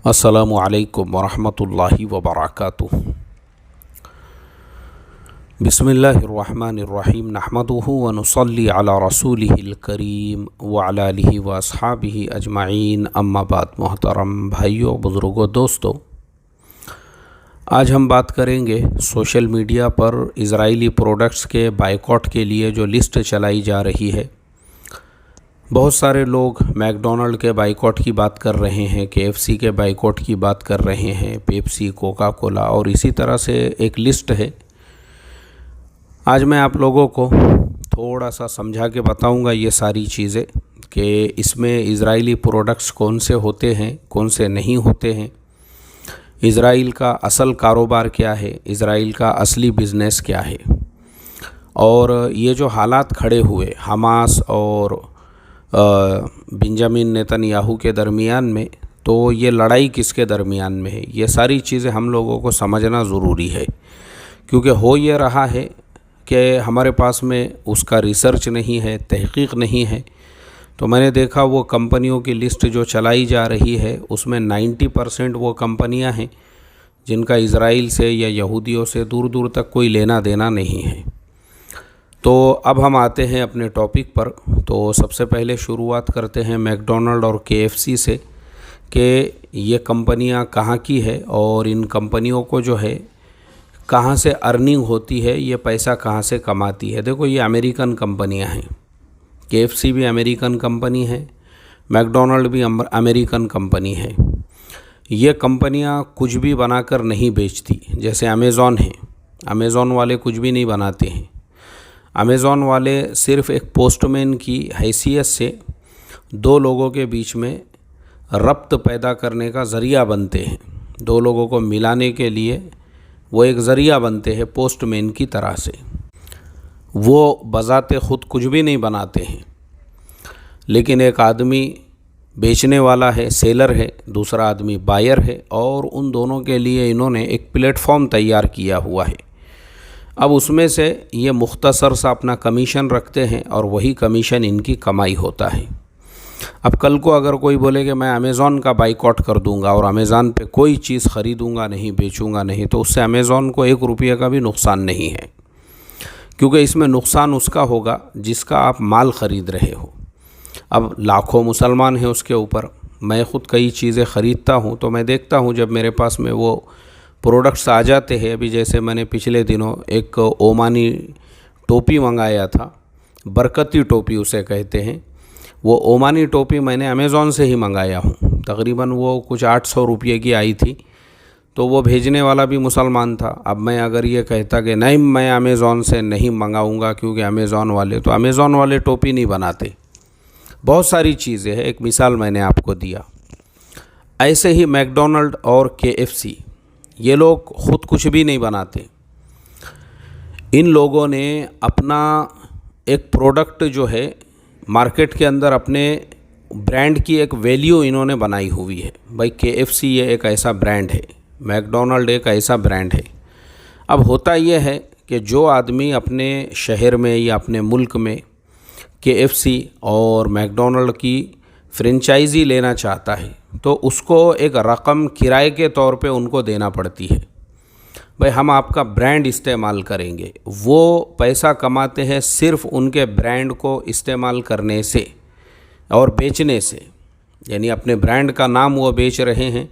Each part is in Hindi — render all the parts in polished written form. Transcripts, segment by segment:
अस्सलामु अलैकुम वरहमतुल्लाहि वबरकातुहू। बिस्मिल्लाहिर्रहमानिर्रहीम नहमदुहु व नुसल्ली अला रसूलिहिल करीम व अला आलिहि व अस्हाबिहि अजमाइन, अम्मा बाद। मोहतरम भाइयों, बुज़ुर्गों, दोस्तों, आज हम बात करेंगे सोशल मीडिया पर इज़राइली प्रोडक्ट्स के बायकॉट के लिए जो लिस्ट चलाई जा रही है। बहुत सारे लोग मैकडॉनल्ड के बायकॉट की बात कर रहे हैं, केएफसी के बायकॉट की बात कर रहे हैं, पेप्सी, कोका कोला और इसी तरह से एक लिस्ट है। आज मैं आप लोगों को थोड़ा सा समझा के बताऊंगा ये सारी चीज़ें कि इसमें इज़राइली प्रोडक्ट्स कौन से होते हैं, कौन से नहीं होते हैं, इज़राइल का असल कारोबार क्या है, इज़राइल का असली बिज़नेस क्या है, और ये जो हालात खड़े हुए हमास और बेंजामिन नेतन्याहू के दरमियान में, तो ये लड़ाई किसके दरमियान में है, ये सारी चीज़ें हम लोगों को समझना ज़रूरी है। क्योंकि हो ये रहा है कि हमारे पास में उसका रिसर्च नहीं है, तहक़ीक़ नहीं है। तो मैंने देखा वो कंपनियों की लिस्ट जो चलाई जा रही है उसमें 90% वो कंपनियां हैं जिनका इज़राइल से या यहूदियों से दूर दूर तक कोई लेना देना नहीं है। तो अब हम आते हैं अपने टॉपिक पर। तो सबसे पहले शुरुआत करते हैं मैकडॉनल्ड और केएफसी से कि ये कंपनियां कहाँ की है और इन कंपनियों को जो है कहाँ से अर्निंग होती है, ये पैसा कहाँ से कमाती है। देखो, ये अमेरिकन कंपनियां हैं। केएफसी भी अमेरिकन कंपनी है, मैकडॉनल्ड भी अमेरिकन कंपनी है। ये कंपनियां कुछ भी बनाकर नहीं बेचती। जैसे अमेज़ॉन है, अमेज़ॉन वाले कुछ भी नहीं बनाते हैं। अमेज़ॉन वाले सिर्फ़ एक पोस्टमैन की हैसियत से दो लोगों के बीच में रब्त पैदा करने का ज़रिया बनते हैं। दो लोगों को मिलाने के लिए वो एक ज़रिया बनते हैं पोस्टमैन की तरह से। वो बज़ाते ख़ुद कुछ भी नहीं बनाते हैं, लेकिन एक आदमी बेचने वाला है, सेलर है, दूसरा आदमी बायर है, और उन दोनों के लिए इन्होंने एक प्लेटफॉर्म तैयार किया हुआ है। अब उसमें से ये मुख्तसर सा अपना कमीशन रखते हैं और वही कमीशन इनकी कमाई होता है। अब कल को अगर कोई बोले कि मैं अमेज़ॉन का बाइकॉट कर दूंगा और अमेज़ॉन पे कोई चीज़ ख़रीदूंगा नहीं, बेचूंगा नहीं, तो उससे अमेज़ॉन को 1 रुपये का भी नुकसान नहीं है। क्योंकि इसमें नुकसान उसका होगा जिसका आप माल ख़रीद रहे हो। अब लाखों मुसलमान हैं उसके ऊपर। मैं ख़ुद कई चीज़ें ख़रीदता हूँ तो मैं देखता हूँ जब मेरे पास में वो प्रोडक्ट्स आ जाते हैं। अभी जैसे मैंने पिछले दिनों एक ओमानी टोपी मंगाया था, बरकती टोपी उसे कहते हैं। वो ओमानी टोपी मैंने अमेज़ॉन से ही मंगाया हूँ। तकरीबन वो कुछ 800 रुपये की आई थी। तो वो भेजने वाला भी मुसलमान था। अब मैं अगर ये कहता कि नहीं, मैं अमेज़ॉन से नहीं मंगाऊंगा क्योंकि अमेज़ॉन वाले टोपी नहीं बनाते। बहुत सारी चीज़ें हैं, एक मिसाल मैंने आपको दिया। ऐसे ही मैकडॉनल्ड और केएफसी, ये लोग ख़ुद कुछ भी नहीं बनाते। इन लोगों ने अपना एक प्रोडक्ट जो है मार्केट के अंदर अपने ब्रांड की एक वैल्यू इन्होंने बनाई हुई है। भाई केएफसी ये एक ऐसा ब्रांड है, मैकडॉनल्ड एक ऐसा ब्रांड है। अब होता यह है कि जो आदमी अपने शहर में या अपने मुल्क में केएफसी और मैकडॉनल्ड की फ्रेंचाइज़ी लेना चाहता है तो उसको एक रकम किराए के तौर पे उनको देना पड़ती है। भाई हम आपका ब्रांड इस्तेमाल करेंगे। वो पैसा कमाते हैं सिर्फ़ उनके ब्रांड को इस्तेमाल करने से और बेचने से, यानी अपने ब्रांड का नाम वो बेच रहे हैं।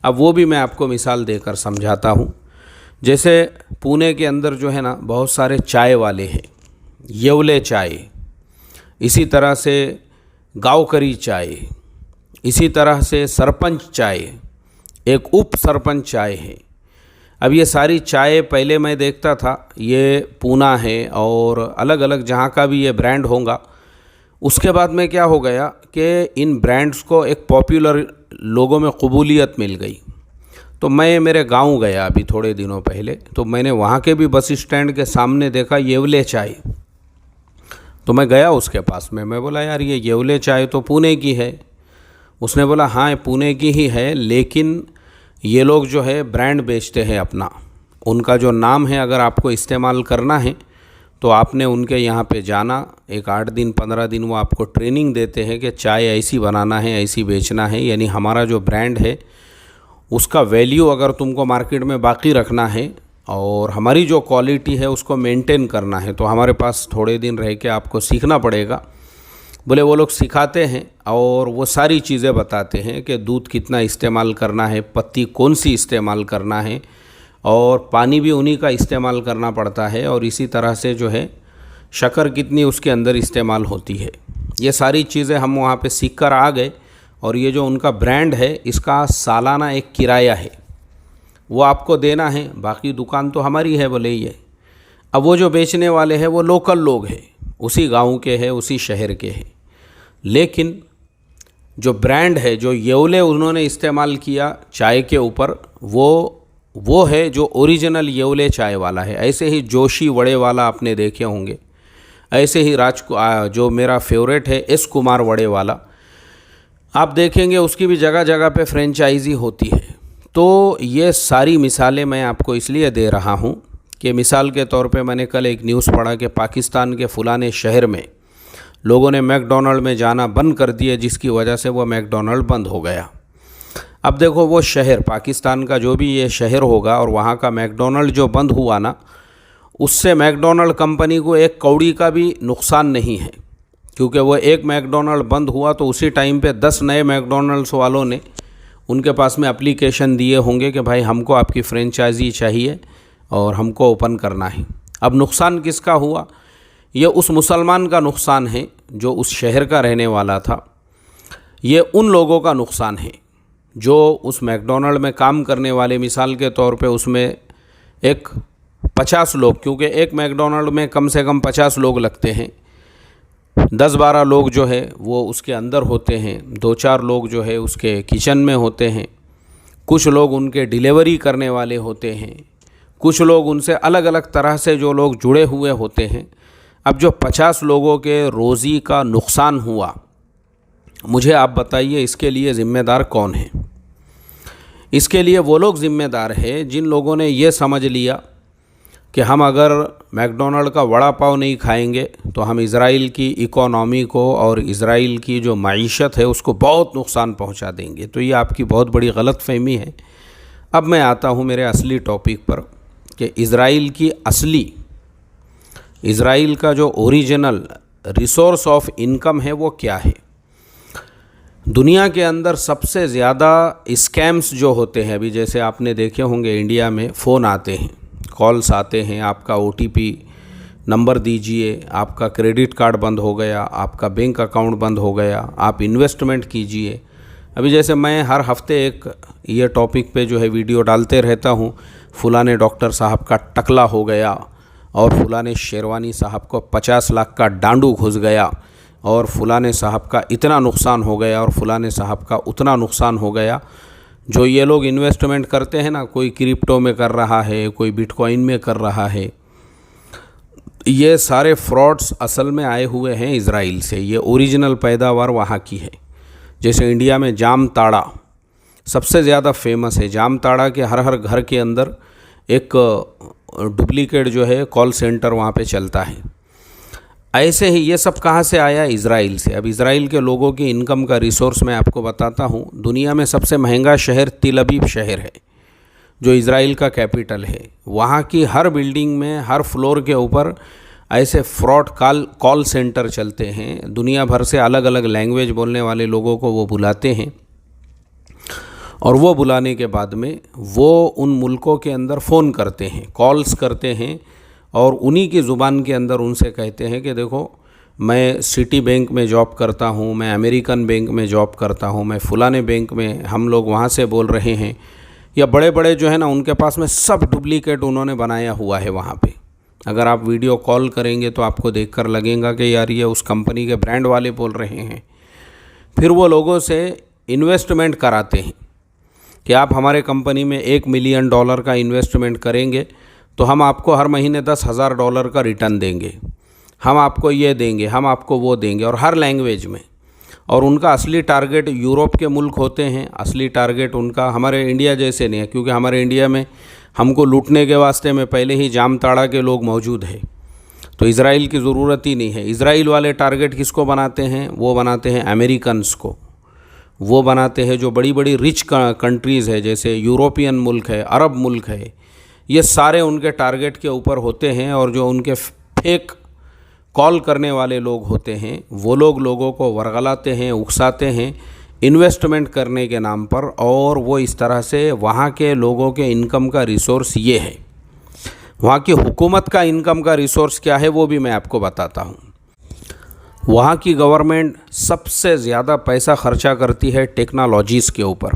अब वो भी मैं आपको मिसाल देकर समझाता हूँ। जैसे पुणे के अंदर जो है ना, बहुत सारे चाय वाले हैं, येवले चाय, इसी तरह से गाँवकरी चाय, इसी तरह से सरपंच चाय, एक उप सरपंच चाय है। अब ये सारी चाय पहले मैं देखता था ये पूना है और अलग अलग जहाँ का भी ये ब्रांड होगा। उसके बाद में क्या हो गया कि इन ब्रांड्स को एक पॉपुलर लोगों में कबूलियत मिल गई। तो मैं मेरे गांव गया अभी थोड़े दिनों पहले, तो मैंने वहाँ के भी बस स्टैंड के सामने देखा येवले चाय। तो मैं गया उसके पास में, मैं बोला यार ये येवले चाय तो पुणे की है। उसने बोला हाँ पुणे की ही है, लेकिन ये लोग जो है ब्रांड बेचते हैं अपना। उनका जो नाम है अगर आपको इस्तेमाल करना है तो आपने उनके यहाँ पे जाना, एक 8 दिन 15 दिन वो आपको ट्रेनिंग देते हैं कि चाय ऐसी बनाना है, ऐसी बेचना है। यानी हमारा जो ब्रांड है उसका वैल्यू अगर तुमको मार्केट में बाकी रखना है और हमारी जो क्वालिटी है उसको मेंटेन करना है तो हमारे पास थोड़े दिन रह के आपको सीखना पड़ेगा। बोले वो लोग सिखाते हैं और वो सारी चीज़ें बताते हैं कि दूध कितना इस्तेमाल करना है, पत्ती कौन सी इस्तेमाल करना है और पानी भी उन्हीं का इस्तेमाल करना पड़ता है और इसी तरह से जो है शक्कर कितनी उसके अंदर इस्तेमाल होती है। ये सारी चीज़ें हम वहाँ पे सीख कर आ गए और ये जो उनका ब्रांड है इसका सालाना एक किराया है वो आपको देना है, बाकी दुकान तो हमारी है बोले ये। अब वो जो बेचने वाले हैं वो लोकल लोग हैं, उसी गांव के हैं, उसी शहर के हैं, लेकिन जो ब्रांड है, जो येवले उन्होंने इस्तेमाल किया चाय के ऊपर वो है जो ओरिजिनल येवले चाय वाला है। ऐसे ही जोशी वड़े वाला आपने देखे होंगे, ऐसे ही जो मेरा फेवरेट है एस कुमार वड़े वाला आप देखेंगे, उसकी भी जगह जगह पे फ्रेंचाइजी होती है। तो ये सारी मिसालें मैं आपको इसलिए दे रहा हूँ कि मिसाल के तौर पे मैंने कल एक न्यूज़ पढ़ा कि पाकिस्तान के फलाने शहर में लोगों ने मैकडॉनल्ड में जाना बंद कर दिया, जिसकी वजह से वो मैकडॉनल्ड बंद हो गया। अब देखो वो शहर, पाकिस्तान का जो भी ये शहर होगा और वहाँ का मैकडॉनल्ड जो बंद हुआ ना, उससे मैकडॉनल्ड कंपनी को एक कौड़ी का भी नुकसान नहीं है, क्योंकि वो एक मैकडॉनल्ड बंद हुआ तो उसी टाइम पे 10 नए मैकडॉनल्ड्स वालों ने उनके पास में एप्लीकेशन दिए होंगे कि भाई हमको आपकी फ्रेंचाइजी चाहिए और हमको ओपन करना है। अब नुकसान किसका हुआ? ये उस मुसलमान का नुकसान है जो उस शहर का रहने वाला था। ये उन लोगों का नुकसान है जो उस मैकडॉनल्ड में काम करने वाले, मिसाल के तौर पे उसमें एक 50 लोग, क्योंकि एक मैकडॉनल्ड में कम से कम 50 लोग लगते हैं, 10-12 लोग जो है वो उसके अंदर होते हैं, 2-4 लोग जो है उसके किचन में होते हैं, कुछ लोग उनके डिलीवरी करने वाले होते हैं, कुछ लोग उनसे अलग अलग तरह से जो लोग जुड़े हुए होते हैं। अब जो 50 लोगों के रोज़ी का नुकसान हुआ, मुझे आप बताइए इसके लिए ज़िम्मेदार कौन है? इसके लिए वो लोग ज़िम्मेदार हैं जिन लोगों ने ये समझ लिया कि हम अगर मैकडॉनल्ड का वड़ा पाव नहीं खाएंगे तो हम इज़राइल की इकोनॉमी को और इज़राइल की जो मईशत है उसको बहुत नुकसान पहुंचा देंगे। तो ये आपकी बहुत बड़ी गलतफहमी है। अब मैं आता हूं मेरे असली टॉपिक पर कि इज़राइल का जो ओरिजिनल रिसोर्स ऑफ इनकम है वो क्या है। दुनिया के अंदर सबसे ज़्यादा स्कैम्स जो होते हैं, अभी जैसे आपने देखे होंगे इंडिया में फ़ोन आते हैं, कॉल्स आते हैं, आपका OTP नंबर दीजिए, आपका क्रेडिट कार्ड बंद हो गया, आपका बैंक अकाउंट बंद हो गया, आप इन्वेस्टमेंट कीजिए। अभी जैसे मैं हर हफ्ते एक ये टॉपिक पे जो है वीडियो डालते रहता हूँ, फलाने डॉक्टर साहब का टकला हो गया और फलाने शेरवानी साहब को 50 लाख का डांडू घुस गया और फलाने साहब का इतना नुकसान हो गया और फलाने साहब का उतना नुकसान हो गया। जो ये लोग इन्वेस्टमेंट करते हैं ना, कोई क्रिप्टो में कर रहा है, कोई बिटकॉइन में कर रहा है, ये सारे फ्रॉड्स असल में आए हुए हैं इज़राइल से। ये ओरिजिनल पैदावार वहाँ की है। जैसे इंडिया में जामताड़ा सबसे ज़्यादा फेमस है। जामताड़ा के हर घर के अंदर एक डुप्लीकेट जो है कॉल सेंटर वहाँ पे चलता है। ऐसे ही ये सब कहाँ से आया? इज़राइल से। अब इज़राइल के लोगों की इनकम का रिसोर्स मैं आपको बताता हूँ। दुनिया में सबसे महंगा शहर तिल अबीब शहर है, जो इज़राइल का कैपिटल है। वहाँ की हर बिल्डिंग में, हर फ्लोर के ऊपर ऐसे फ्रॉड कॉल सेंटर चलते हैं। दुनिया भर से अलग अलग लैंग्वेज बोलने वाले लोगों को वो बुलाते हैं और वो बुलाने के बाद में वो उन मुल्कों के अंदर फ़ोन करते हैं, कॉल्स करते हैं और उन्हीं की ज़ुबान के अंदर उनसे कहते हैं कि देखो मैं सिटी बैंक में जॉब करता हूँ, मैं अमेरिकन बैंक में जॉब करता हूँ, मैं फ़लाने बैंक में, हम लोग वहाँ से बोल रहे हैं। या बड़े बड़े जो है ना, उनके पास में सब डुप्लीकेट उन्होंने बनाया हुआ है वहाँ पे। अगर आप वीडियो कॉल करेंगे तो आपको देखकर लगेगा कि यार ये उस कंपनी के ब्रांड वाले बोल रहे हैं। फिर वो लोगों से इन्वेस्टमेंट कराते हैं कि आप हमारे कंपनी में $1 मिलियन का इन्वेस्टमेंट करेंगे तो हम आपको हर महीने $10,000 का रिटर्न देंगे, हम आपको ये देंगे, हम आपको वो देंगे, और हर लैंग्वेज में। और उनका असली टारगेट यूरोप के मुल्क होते हैं। असली टारगेट उनका हमारे इंडिया जैसे नहीं है, क्योंकि हमारे इंडिया में हमको लूटने के वास्ते में पहले ही जामताड़ा के लोग मौजूद हैं, तो इज़राइल की ज़रूरत ही नहीं है। इज़राइल वाले टारगेट किसको बनाते हैं? वो बनाते हैं अमेरिकन्स को। वो बनाते हैं, जो बड़ी बड़ी रिच कंट्रीज़ है जैसे यूरोपियन मुल्क है, अरब मुल्क है, ये सारे उनके टारगेट के ऊपर होते हैं। और जो उनके फेक कॉल करने वाले लोग होते हैं वो लोग लोगों को वर्गलाते हैं, उकसाते हैं इन्वेस्टमेंट करने के नाम पर, और वो इस तरह से वहाँ के लोगों के इनकम का रिसोर्स ये है। वहाँ की हुकूमत का इनकम का रिसोर्स क्या है वो भी मैं आपको बताता हूँ। वहाँ की गवर्नमेंट सबसे ज़्यादा पैसा खर्चा करती है टेक्नोलॉजीज़ के ऊपर।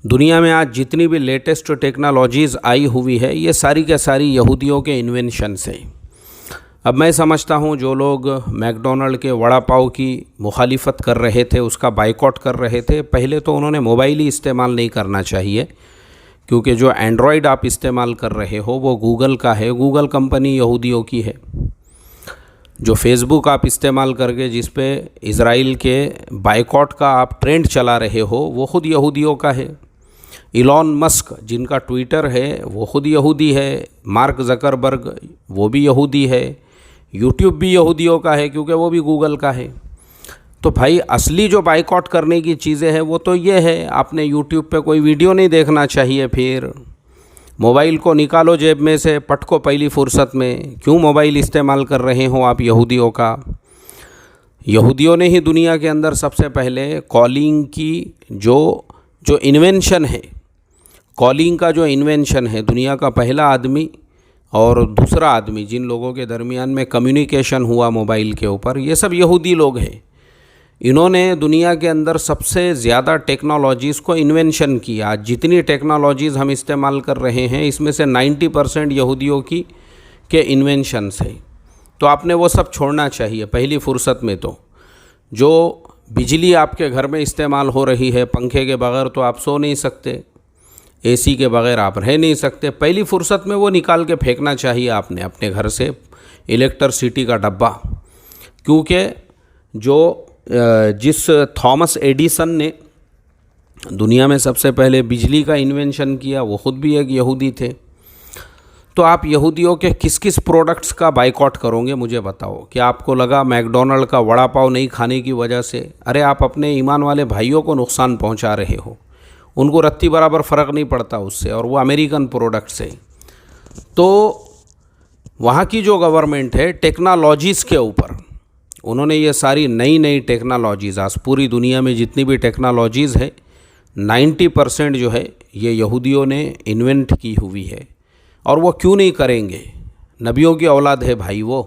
दुनिया में आज जितनी भी लेटेस्ट टेक्नोलॉजीज़ आई हुई है ये सारी के सारी यहूदियों के इन्वेंशंस हैं। अब मैं समझता हूँ जो लोग मैकडोनल्ड के वड़ा पाव की मुखालिफत कर रहे थे, उसका बाइकॉट कर रहे थे, पहले तो उन्होंने मोबाइल ही इस्तेमाल नहीं करना चाहिए, क्योंकि जो एंड्रॉयड आप इस्तेमाल कर रहे हो वो गूगल का है, गूगल कंपनी यहूदियों की है। जो फेसबुक आप इस्तेमाल करके जिस पे इज़राइल के बाइकॉट का आप ट्रेंड चला रहे हो वो ख़ुद यहूदियों का है। इलॉन मस्क जिनका ट्विटर है वो ख़ुद यहूदी है। मार्क ज़करबर्ग वो भी यहूदी है। यूट्यूब भी यहूदियों का है क्योंकि वो भी गूगल का है। तो भाई असली जो बाइकॉट करने की चीज़ें हैं वो तो ये है, आपने यूट्यूब पे कोई वीडियो नहीं देखना चाहिए, फिर मोबाइल को निकालो जेब में से, पटको पहली फुर्सत में, क्यों मोबाइल इस्तेमाल कर रहे हो आप यहूदियों का। यहूदियों ने ही दुनिया के अंदर सबसे पहले कॉलिंग की जो इन्वेंशन है, कॉलिंग का जो इन्वेंशन है, दुनिया का पहला आदमी और दूसरा आदमी जिन लोगों के दरमियान में कम्युनिकेशन हुआ मोबाइल के ऊपर, ये सब यहूदी लोग हैं। इन्होंने दुनिया के अंदर सबसे ज़्यादा टेक्नोलॉजीज़ को इन्वेंशन किया। आज जितनी टेक्नोलॉजीज़ हम इस्तेमाल कर रहे हैं इसमें से 90% यहूदियों की के इन्वेंशंस है। तो आपने वो सब छोड़ना चाहिए पहली फ़ुर्सत में। तो जो बिजली आपके घर में इस्तेमाल हो रही है, पंखे के बग़ैर तो आप सो नहीं सकते, एसी के बग़ैर आप रह नहीं सकते, पहली फ़ुर्सत में वो निकाल के फेंकना चाहिए आपने अपने घर से इलेक्ट्रिसिटी का डब्बा। क्योंकि जिस थॉमस एडिसन ने दुनिया में सबसे पहले बिजली का इन्वेंशन किया वो ख़ुद भी एक यहूदी थे। तो आप यहूदियों के किस किस प्रोडक्ट्स का बाइकॉट करोगे मुझे बताओ। क्या आपको लगा मैकडोनल्ड का वड़ा पाव नहीं खाने की वजह से? अरे आप अपने ईमान वाले भाइयों को नुकसान पहुंचा रहे हो, उनको रत्ती बराबर फ़र्क नहीं पड़ता उससे, और वो अमेरिकन प्रोडक्ट्स है। तो वहाँ की जो गवर्नमेंट है टेक्नोलॉजीज़ के ऊपर, उन्होंने ये सारी नई नई टेक्नोलॉजीज़, आज पूरी दुनिया में जितनी भी टेक्नोलॉजीज़ है 90% जो है ये यहूदियों ने इन्वेंट की हुई है। और वो क्यों नहीं करेंगे? नबियों की औलाद है भाई, वो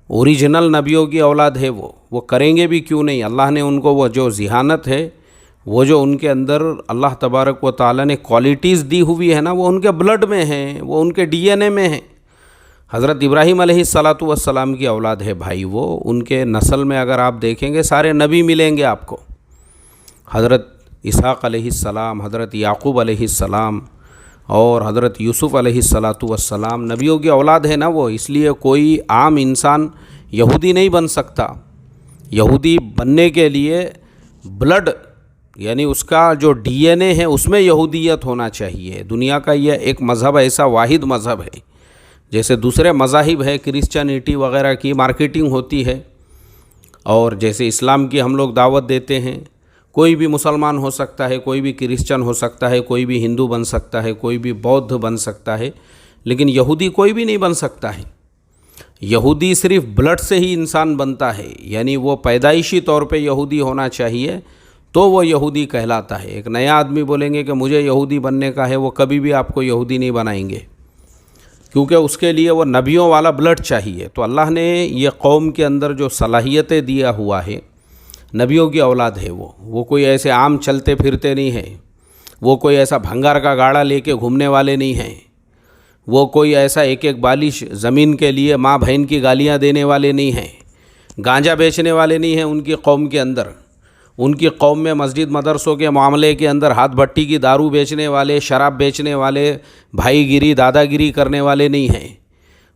ओरिजिनल नबियों की औलाद है, वो करेंगे भी क्यों नहीं। अल्लाह ने उनको वो जो ज़िहानत है, वो जो उनके अंदर अल्लाह तबारक व तआला ने क्वालिटीज़ दी हुई है ना, वो उनके ब्लड में है, वो उनके डीएनए में है। हज़रत इब्राहीम अलैहिस्सलातु वस्सलाम की औलाद है भाई, वो उनके नस्ल में अगर आप देखेंगे सारे नबी मिलेंगे आपको। हज़रत इसहाक़ अलैहिस्सलाम, हज़रत याक़ूब अलैहिस्सलाम और हज़रत यूसुफ़ अलैहिस्सलातु वस्सलाम नबियों की औलाद है ना वो। इसलिए कोई आम इंसान यहूदी नहीं बन सकता। यहूदी बनने के लिए ब्लड यानी उसका जो डीएनए है उसमें यहूदियत होना चाहिए। दुनिया का यह एक मज़हब ऐसा वाहिद मज़हब है, जैसे दूसरे मज़ाहिब है क्रिश्चियनिटी वगैरह की मार्केटिंग होती है, और जैसे इस्लाम की हम लोग दावत देते हैं, कोई भी मुसलमान हो सकता है, कोई भी क्रिश्चियन हो सकता है, कोई भी हिंदू बन सकता है, कोई भी बौद्ध बन सकता है, लेकिन यहूदी कोई भी नहीं बन सकता है। यहूदी सिर्फ ब्लड से ही इंसान बनता है, यानी वो पैदाइशी तौर पे यहूदी होना चाहिए तो वो यहूदी कहलाता है। एक नया आदमी बोलेंगे कि मुझे यहूदी बनने का है, वो कभी भी आपको यहूदी नहीं बनाएंगे, क्योंकि उसके लिए वो नबियों वाला ब्लड चाहिए। तो अल्लाह ने ये कौम के अंदर जो सलाहियतें दिया हुआ है, नबियों की औलाद है वो कोई ऐसे आम चलते फिरते नहीं है, वो कोई ऐसा भंगार का गाड़ा लेके घूमने वाले नहीं हैं, वो कोई ऐसा एक एक बालिश ज़मीन के लिए माँ बहन की गालियाँ देने वाले नहीं हैं, गांजा बेचने वाले नहीं हैं उनकी कौम के अंदर। उनकी कौम में मस्जिद मदरसों के मामले के अंदर हाथ भट्टी की दारू बेचने वाले, शराब बेचने वाले, भाईगिरी दादागिरी करने वाले नहीं हैं।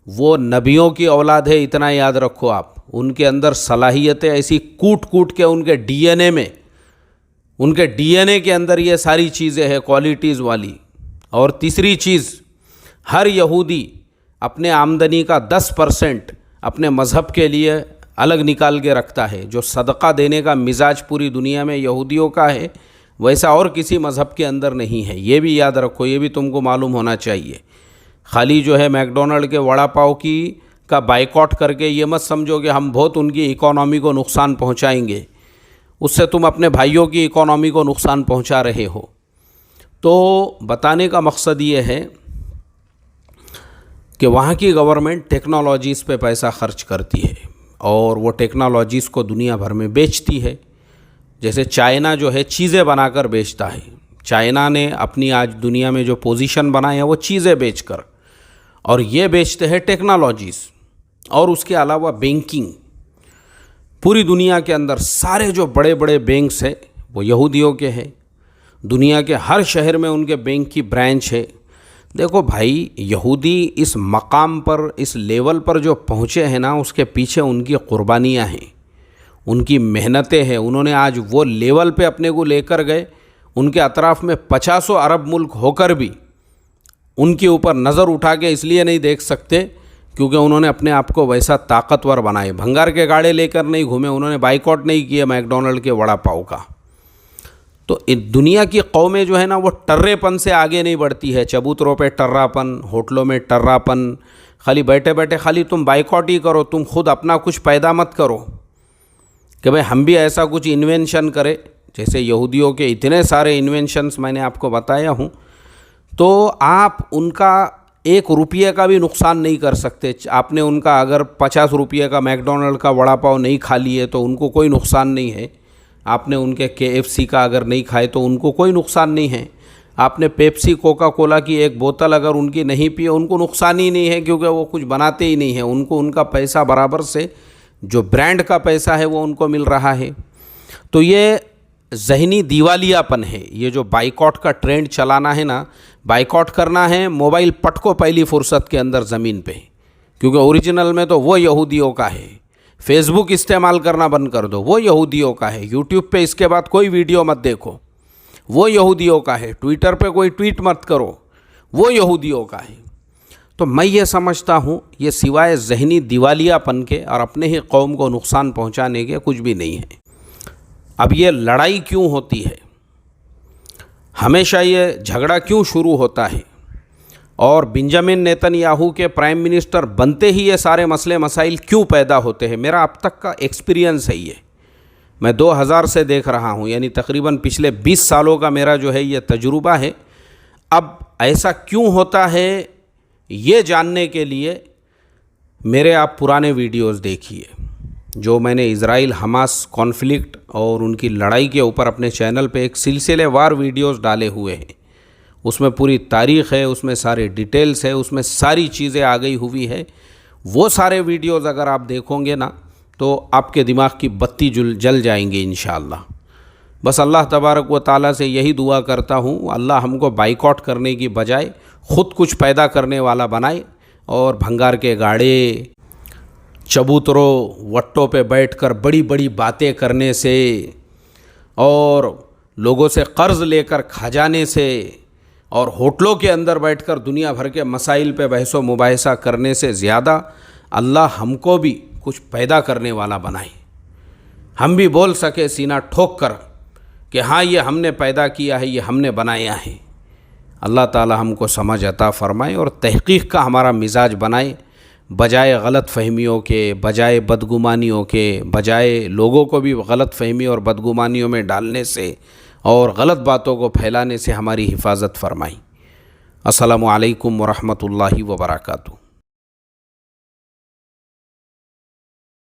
वो नबियों की औलाद है, इतना याद रखो आप। उनके अंदर सलाहियतें ऐसी कूट कूट के उनके डीएनए में, उनके डीएनए के अंदर ये सारी चीज़ें हैं क्वालिटीज़ वाली। और तीसरी चीज़, हर यहूदी अपने आमदनी का 10% अपने मज़हब के लिए अलग निकाल के रखता है। जो सदका देने का मिजाज पूरी दुनिया में यहूदियों का है, वैसा और किसी मज़हब के अंदर नहीं है। ये भी याद रखो, ये भी तुमको मालूम होना चाहिए। खाली जो है मैकडोनल्ड के वड़ा पाव का बाइकआउट करके ये मत समझो कि हम बहुत उनकी इकोनॉमी को नुकसान पहुंचाएंगे। उससे तुम अपने भाइयों की इकोनॉमी को नुकसान पहुंचा रहे हो। तो बताने का मकसद ये है कि वहाँ की गवर्नमेंट टेक्नोलॉजीज़ पे पैसा खर्च करती है और वो टेक्नोलॉजीज़ को दुनिया भर में बेचती है। जैसे चाइना जो है चीज़ें बनाकर बेचता है। चाइना ने अपनी आज दुनिया में जो पोजीशन बनाई है वो चीज़ें बेचकर, और ये बेचते हैं टेक्नोलॉजीज़। और उसके अलावा बैंकिंग, पूरी दुनिया के अंदर सारे जो बड़े बड़े बैंक्स हैं वो यहूदियों के हैं। दुनिया के हर शहर में उनके बैंक की ब्रांच है। देखो भाई, यहूदी इस मकाम पर, इस लेवल पर जो पहुँचे हैं ना, उसके पीछे उनकी कुर्बानियाँ हैं, उनकी मेहनतें हैं। उन्होंने आज वो लेवल पे अपने को लेकर गए। उनके अतराफ़ में 50 अरब मुल्क होकर भी उनके ऊपर नज़र उठा के इसलिए नहीं देख सकते क्योंकि उन्होंने अपने आप को वैसा ताकतवर बनाए। भंगार के गाड़े लेकर नहीं घूमे, उन्होंने बाइकआउट नहीं किया मैकडोनल्ड के वड़ा पाव का। तो दुनिया की कौमें जो है ना, वो टर्रेपन से आगे नहीं बढ़ती है। चबूतरों पे टर्रापन, होटलों में टर्रापन, खाली बैठे बैठे खाली तुम बाइकआउट ही करो, तुम खुद अपना कुछ पैदा मत करो कि भाई हम भी ऐसा कुछ इन्वेंशन करें। जैसे यहूदियों के इतने सारे इन्वेंशंस मैंने आपको बताया हूँ, तो आप उनका 1 रुपये का भी नुकसान नहीं कर सकते। आपने उनका अगर 50 रुपये का मैकडोनल्ड का वड़ा पाव नहीं खा लिए तो उनको कोई नुकसान नहीं है। आपने उनके KFC का अगर नहीं खाए तो उनको कोई नुकसान नहीं है। आपने पेप्सी कोका कोला की 1 बोतल अगर उनकी नहीं पी, उनको नुकसान ही नहीं है क्योंकि वो कुछ बनाते ही नहीं है। उनको उनका पैसा बराबर से जो ब्रांड का पैसा है वो उनको मिल रहा है। तो ये ज़हनी दिवालियापन है। ये जो बाइकआउट का ट्रेंड चलाना है ना, बाइकआउट करना है, मोबाइल पटको पहली फुर्सत के अंदर ज़मीन पे, क्योंकि ओरिजिनल में तो वो यहूदियों का है। फेसबुक इस्तेमाल करना बंद कर दो, वो यहूदियों का है। यूट्यूब पे इसके बाद कोई वीडियो मत देखो, वो यहूदियों का है। ट्विटर पे कोई ट्वीट मत करो, वो यहूदियों का है। तो मैं ये समझता हूँ ये सिवाय ज़हनी दिवालियापन के और अपने ही कौम को नुकसान पहुँचाने के कुछ भी नहीं है। अब ये लड़ाई क्यों होती है, हमेशा ये झगड़ा क्यों शुरू होता है, और बेंजामिन नेतन्याहू के प्राइम मिनिस्टर बनते ही ये सारे मसले मसाइल क्यों पैदा होते हैं? मेरा अब तक का एक्सपीरियंस है ये। मैं 2000 से देख रहा हूँ, यानी तकरीबन पिछले 20 सालों का मेरा जो है ये तजुर्बा है। अब ऐसा क्यों होता है ये जानने के लिए मेरे आप पुराने वीडियोस देखिए, जो मैंने इज़राइल हमास कॉन्फ्लिक्ट और उनकी लड़ाई के ऊपर अपने चैनल पे एक सिलसिलेवार वीडियोस डाले हुए हैं। उसमें पूरी तारीख़ है, उसमें सारे डिटेल्स है, उसमें सारी चीज़ें आ गई हुई है। वो सारे वीडियोस अगर आप देखोगे ना तो आपके दिमाग की बत्ती जल जाएंगी इंशाअल्लाह। बस अल्लाह तबारक व ताला से यही दुआ करता हूँ, अल्लाह हमको बाइकआउट करने की बजाय ख़ुद कुछ पैदा करने वाला बनाए, और भंगार के गाड़े, चबूतरों, वट्टों पे बैठकर बड़ी बड़ी बातें करने से और लोगों से कर्ज़ लेकर खा जाने से और होटलों के अंदर बैठकर दुनिया भर के मसाइल पे बहसो मुबाहिसा करने से ज़्यादा अल्लाह हमको भी कुछ पैदा करने वाला बनाए। हम भी बोल सके सीना ठोक कर कि हाँ ये हमने पैदा किया है, ये हमने बनाया है। अल्लाह ताला हमको समझ अता फ़रमाए और तहक़ीक़ का हमारा मिजाज बनाए, बजाय गलत फ़हमियों के, बजाय बदगुमानियों के, बजाय लोगों को भी गलत फ़हमी और बदगुमानियों में डालने से और गलत बातों को फैलाने से हमारी हिफाजत फ़रमाई। अस्सलामु अलैकुम व रहमतुल्लाहि व बरकातुहू।